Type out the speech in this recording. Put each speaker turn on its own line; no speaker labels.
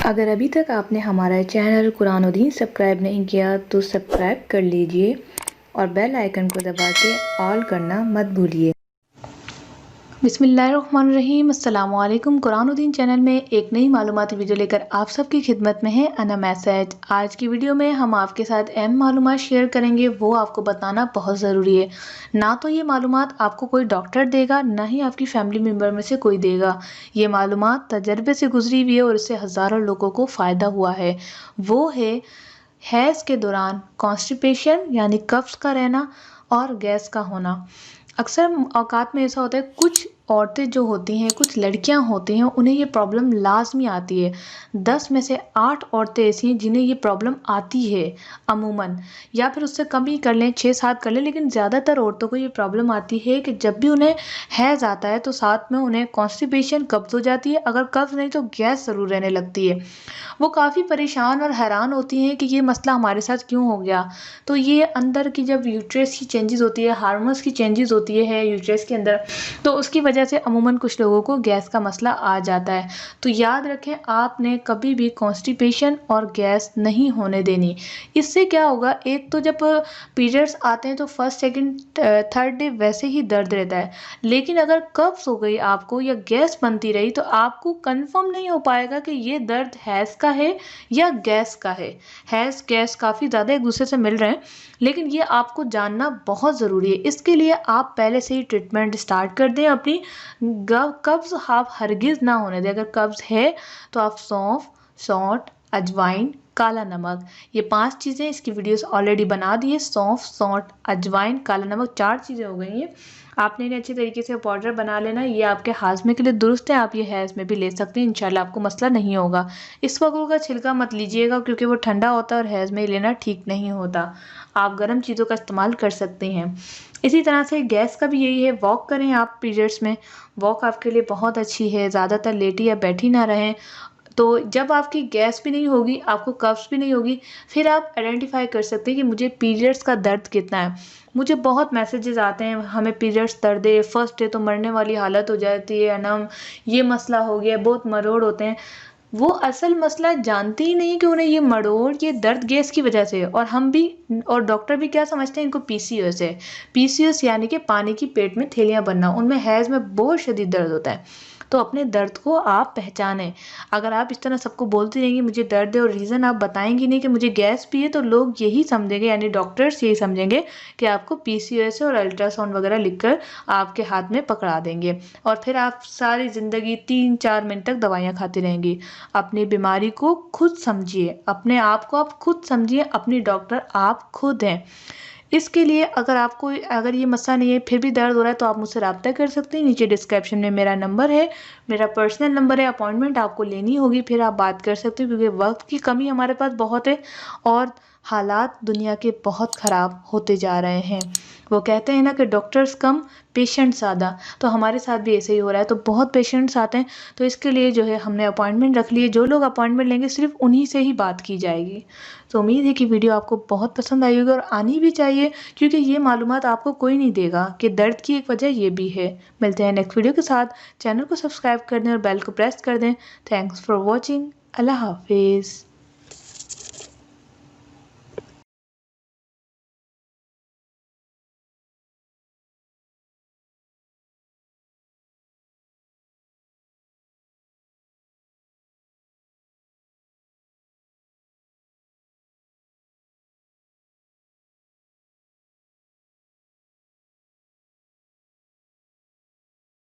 अगर अभी तक आपने हमारा चैनल कुरानुद्दीन सब्सक्राइब नहीं किया तो सब्सक्राइब कर लीजिए और बेल आइकन को दबा के ऑल करना मत भूलिए। बिस्मिल्लाहिर्रहमानिर्रहीम, अस्सलाम वालेकुम। कुरानुद्दीन चैनल में एक नई मालूमाती वीडियो लेकर आप सबकी खिदमत में है अना मैसेज। आज की वीडियो में हम आपके साथ अहम मालूमात शेयर करेंगे, वो आपको बताना बहुत ज़रूरी है। ना तो ये मालूमात आपको कोई डॉक्टर देगा, ना ही आपकी फैमिली मेम्बर में से कोई देगा। ये मालूमात तजर्बे से गुजरी हुई है और इससे हज़ारों लोगों को फ़ायदा हुआ है। वो है हैज़ के दौरान कॉन्स्टिपेशन यानी कब्ज़ का रहना और गैस का होना। अक्सर औकात में ऐसा होता है, कुछ औरतें जो होती हैं, कुछ लड़कियां होती हैं, उन्हें ये प्रॉब्लम लाजमी आती है। 10 में से 8 औरतें ऐसी हैं जिन्हें ये प्रॉब्लम आती है अमूमन, या फिर उससे कम ही कर लें, 6-7 कर लें, लेकिन ज़्यादातर औरतों को ये प्रॉब्लम आती है कि जब भी उन्हें हैज़ आता है तो साथ में उन्हें कॉन्स्टिपेशन, कब्ज़ हो जाती है। अगर कब्ज़ नहीं तो गैस ज़रूर रहने लगती है। वो काफ़ी परेशान और हैरान होती हैं कि ये मसला हमारे साथ क्यों हो गया। तो ये अंदर की जब यूट्रस की चेंजेस होती है, हार्मोन्स की चेंजेस होती है यूट्रस के अंदर, तो उसकी वजह से अमूमन कुछ लोगों को गैस का मसला आ जाता है। तो याद रखें, आपने कभी भी कॉन्स्टिपेशन और गैस नहीं होने देनी। इससे क्या होगा, एक तो जब पीरियड्स आते हैं तो फर्स्ट सेकंड थर्ड डे वैसे ही दर्द रहता है, लेकिन अगर कब्ज़ हो गई आपको या गैस बनती रही तो आपको कंफर्म नहीं हो पाएगा कि ये दर्द हैज़ का है या गैस का है। हैज़ गैस काफ़ी ज़्यादा एक दूसरे से मिल रहे हैं, लेकिन ये आपको जानना बहुत ज़रूरी है। इसके लिए आप पहले से ही ट्रीटमेंट स्टार्ट कर दें अपनी। कब्ज़ आप हरगिज़ ना होने दें। अगर कब्ज़ है तो आप सौंफ, सौंठ, अजवाइन, काला नमक, ये 5 चीज़ें, इसकी वीडियोस ऑलरेडी बना दी है। सौंफ, सौंठ, अजवाइन, काला नमक, 4 चीज़ें हो गई हैं। आपने इन्हें अच्छी तरीके से पाउडर बना लेना। ये आपके हाजमे के लिए दुरुस्त है, आप ये हैज़ में भी ले सकते हैं, इंशाल्लाह आपको मसला नहीं होगा। इस फगरू का छिलका मत लीजिएगा क्योंकि वो ठंडा होता है और हैज़ में लेना ठीक नहीं होता। आप गर्म चीज़ों का इस्तेमाल कर सकते हैं। इसी तरह से गैस का भी यही है, वॉक करें आप पीरियड्स में। वॉक आपके लिए बहुत अच्छी है, ज़्यादातर लेटी या बैठी ना रहें। तो जब आपकी गैस भी नहीं होगी, आपको कब्ज़ भी नहीं होगी, फिर आप आइडेंटिफ़ाई कर सकते हैं कि मुझे पीरियड्स का दर्द कितना है। मुझे बहुत मैसेजेस आते हैं, हमें पीरियड्स दर्द है, फर्स्ट डे तो मरने वाली हालत हो जाती है, अनम ये मसला हो गया, बहुत मरोड़ होते हैं। वो असल मसला जानते ही नहीं कि उन्हें ये मरोड़, ये दर्द गैस की वजह से है। और हम भी और डॉक्टर भी क्या समझते हैं, इनको पीसीओएस है। पीसीओएस यानी कि पानी की पेट में थैलियाँ बनना, उनमें हैज़ में बहुत शदीद दर्द होता है। तो अपने दर्द को आप पहचानें। अगर आप इस तरह सबको बोलती रहेंगी मुझे दर्द है और रीज़न आप बताएंगी नहीं कि मुझे गैस भी है, तो लोग यही समझेंगे, यानी डॉक्टर्स यही समझेंगे कि आपको पीसीओएस है और अल्ट्रासाउंड वगैरह लिखकर आपके हाथ में पकड़ा देंगे और फिर आप सारी ज़िंदगी 3-4 महीने तक दवाइयाँ खाती रहेंगी। अपनी बीमारी को खुद समझिए, अपने आप को आप खुद समझिए, अपनी डॉक्टर आप खुद हैं। इसके लिए अगर ये मसला नहीं है फिर भी दर्द हो रहा है तो आप मुझसे रब्ता कर सकते हैं। नीचे डिस्क्रिप्शन में मेरा नंबर है, मेरा पर्सनल नंबर है। अपॉइंटमेंट आपको लेनी होगी, फिर आप बात कर सकते हो क्योंकि वक्त की कमी हमारे पास बहुत है और हालात दुनिया के बहुत ख़राब होते जा रहे हैं। वो कहते हैं ना कि डॉक्टर्स कम पेशेंट ज़्यादा, तो हमारे साथ भी ऐसे ही हो रहा है। तो बहुत पेशेंट्स आते हैं, तो इसके लिए जो है हमने अपॉइंटमेंट रख ली है। जो लोग अपॉइंटमेंट लेंगे सिर्फ उन्हीं से ही बात की जाएगी। तो उम्मीद है कि वीडियो आपको बहुत पसंद आई होगी और आनी भी चाहिए, क्योंकि ये मालूमात आपको कोई नहीं देगा कि दर्द की एक वजह ये भी है। मिलते हैं नेक्स्ट वीडियो के साथ। चैनल को सब्सक्राइब कर दें और बेल को प्रेस कर दें। Thanks for watching. अल्लाह हाफिज़।